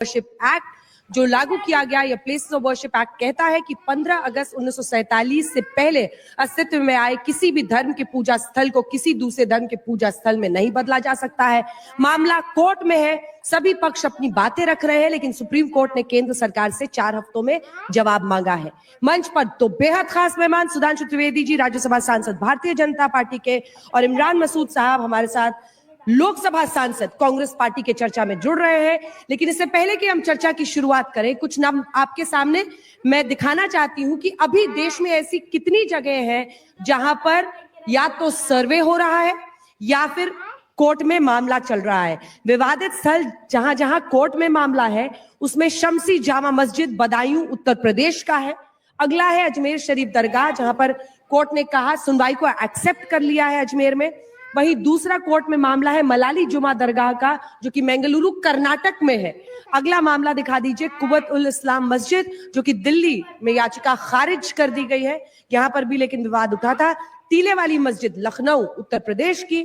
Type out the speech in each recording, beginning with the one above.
Worship act जो लागू किया गया, यह प्लेसेस ऑफ वर्शिप एक्ट कहता है कि 15 अगस्त 1947 से पहले अस्तित्व में आए किसी भी धर्म के पूजा स्थल को किसी दूसरे धर्म के पूजा स्थल में नहीं बदला जा सकता है। मामला कोर्ट में है, सभी पक्ष अपनी बातें रख रहे हैं, लेकिन सुप्रीम कोर्ट ने केंद्र सरकार से 4 हफ्तों में जवाब मांगा है। मंच पर तो बेहद खास मेहमान सुधांशु त्रिवेदी जी, राज्यसभा सांसद भारतीय जनता पार्टी के, और इमरान मसूद साहब हमारे साथ लोकसभा सांसद कांग्रेस पार्टी के चर्चा में जुड़ रहे हैं। लेकिन इससे पहले कि हम चर्चा की शुरुआत करें, कुछ नाम आपके सामने मैं दिखाना चाहती हूं कि अभी देश में ऐसी कितनी जगह हैं जहां पर या तो सर्वे हो रहा है या फिर कोर्ट में मामला चल रहा है। विवादित स्थल जहां जहां कोर्ट में मामला है उसमें शमसी जामा मस्जिद बदायूं उत्तर प्रदेश का है। अगला है अजमेर शरीफ दरगाह, जहां पर कोर्ट ने कहा सुनवाई को एक्सेप्ट कर लिया है अजमेर में। वहीं दूसरा कोर्ट में मामला है मलाली जुमा दरगाह का, जो कि बेंगलुरु कर्नाटक में है। अगला मामला दिखा दीजिए कुव्वत उल इस्लाम मस्जिद, जो कि दिल्ली में याचिका खारिज कर दी गई है। यहां पर भी लेकिन विवाद उठा था। टीले वाली मस्जिद लखनऊ उत्तर प्रदेश की,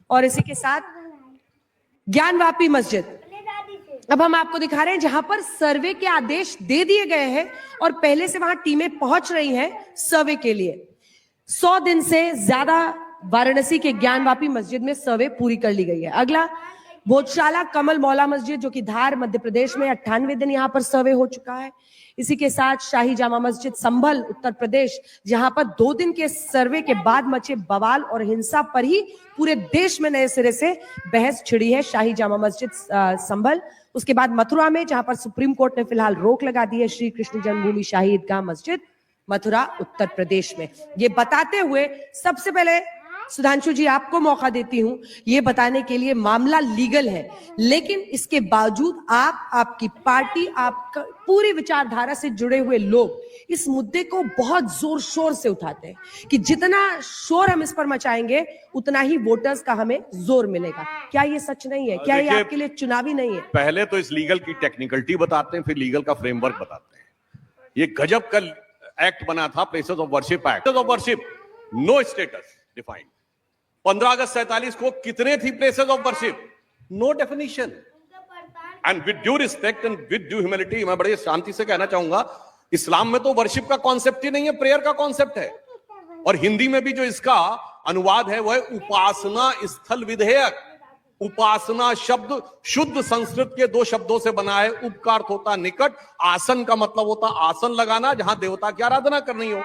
और इसी के साथ ज्ञानवापी मस्जिद अब हम आपको दिखा रहे हैं जहां पर सर्वे के आदेश दे दिए गए हैं और पहले से वहां टीमें पहुंच रही हैं सर्वे के लिए। 100 दिन से ज्यादा वाराणसी के ज्ञानवापी मस्जिद में सर्वे पूरी कर ली गई है। अगला भोजशाला कमल मौला मस्जिद, जो कि धार मध्य प्रदेश में 98 दिन यहां पर सर्वे हो चुका है। इसी के साथ शाही जामा मस्जिद संभल उत्तर प्रदेश, जहां पर 2 दिन के सर्वे के बाद मचे बवाल और हिंसा पर ही पूरे देश में नए सिरे से बहस छिड़ी है। शाही जामा मस्जिद संभल, उसके बाद मथुरा में, जहां पर सुप्रीम कोर्ट ने फिलहाल रोक लगा दी है, श्री कृष्ण जन्मभूमि शाही ईदगाह मस्जिद मथुरा उत्तर प्रदेश में। ये बताते हुए सबसे पहले सुधांशु जी आपको मौका देती हूं, ये बताने के लिए मामला लीगल है, लेकिन इसके बावजूद आप, आपकी पार्टी, आपका पूरी विचारधारा से जुड़े हुए लोग इस मुद्दे को बहुत जोर शोर से उठाते हैं कि जितना शोर हम इस पर मचाएंगे उतना ही वोटर्स का हमें जोर मिलेगा। क्या ये सच नहीं है? क्या ये आपके लिए चुनावी नहीं है? पहले तो इस लीगल की टेक्निकलिटी बताते हैं, फिर लीगल का फ्रेमवर्क बताते हैं। ये गजब का एक्ट बना था, places of worship act. Places of worship no status defined. 15 अगस्त 47 को कितने थी places of worship? No definition. And with due respect and with due humility, मैं बड़े शांति से कहना चाहूंगा, इस्लाम में तो वर्शिप का कॉन्सेप्ट ही नहीं है, प्रेयर का कॉन्सेप्ट है। और हिंदी में भी जो इसका अनुवाद है वह है उपासना स्थल विधेयक। उपासना शब्द शुद्ध संस्कृत के 2 शब्दों से बना है। उप का अर्थ होता निकट, आसन का मतलब होता आसन लगाना जहां देवता की आराधना करनी हो।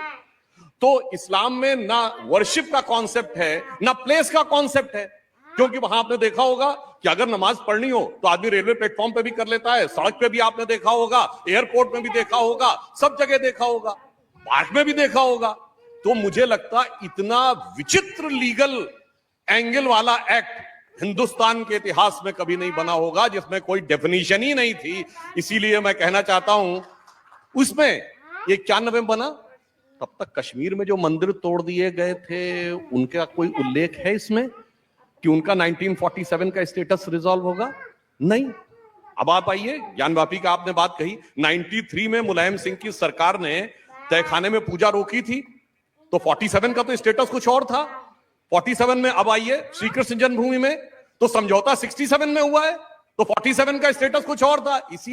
तो इस्लाम में ना वर्शिप का कॉन्सेप्ट है ना प्लेस का कॉन्सेप्ट है, क्योंकि वहां आपने देखा होगा कि अगर नमाज पढ़नी हो तो आदमी रेलवे प्लेटफॉर्म पे भी कर लेता है, सड़क पे भी आपने देखा होगा, एयरपोर्ट में भी देखा होगा, सब जगह देखा होगा, पार्क में भी देखा होगा। तो मुझे लगता इतना विचित्र लीगल एंगल वाला एक्ट हिंदुस्तान के इतिहास में कभी नहीं बना होगा, जिसमें कोई डेफिनेशन ही नहीं थी। इसीलिए मैं कहना चाहता हूं, उसमें ये 91 में बना, तब तक कश्मीर में जो मंदिर तोड़ दिए गए थे उनका कोई उल्लेख है इसमें कि उनका 1947 का स्टेटस रिजॉल्व होगा? नहीं। अब आप आइए, ज्ञानवापी का आपने बात कही, 93 में मुलायम सिंह की सरकार ने तहखाने में पूजा रोकी थी, तो 47 का तो स्टेटस कुछ और था। 47 में अब आइए श्री कृष्ण जन्मभूमि में, तो समझौता 67 में हुआ है, तो 47 का स्टेटस कुछ और था। इसी